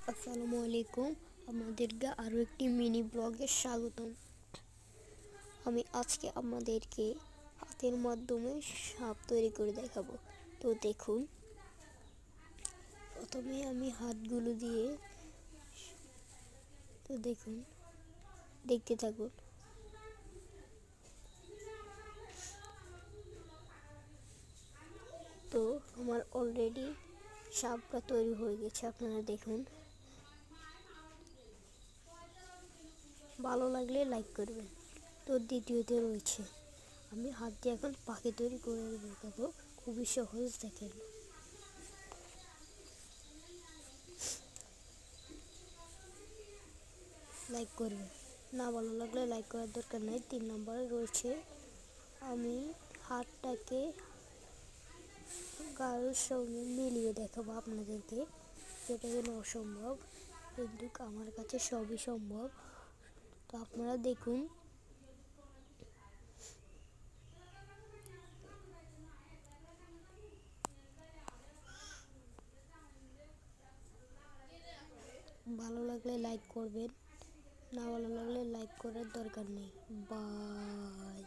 আসসালামু আলাইকুম। আমাদেরকে আরও একটি মিনি ব্লগে স্বাগতম। আমি আজকে আমাদেরকে হাতের মাধ্যমে সাপ তৈরি করে দেখাবো। তো দেখুন, প্রথমে আমি হাতগুলো দিয়ে দেখুন, দেখতে থাকুন। তো আমার অলরেডি সাপটা তৈরি হয়ে গেছে, আপনারা দেখুন। ভালো লাগলে লাইক করবেন। তো দ্বিতীয়তে রয়েছে, আমি হাত দিয়ে এখন পাখি তৈরি করে দেখাবো। খুবই সহজ, দেখেন। লাইক করবেন, না ভালো লাগলে লাইক করার দরকার নেই। 3 নম্বরে রয়েছে, আমি হাতটাকে গায়ের সঙ্গে মিলিয়ে দেখাবো আপনাদেরকে, যেটা যেন অসম্ভব, কিন্তু আমার কাছে সবই সম্ভব। তো আপনারা দেখুন। ভালো লাগলে লাইক করবেন, না ভালো লাগলে লাইক করার দরকার নেই। বাই।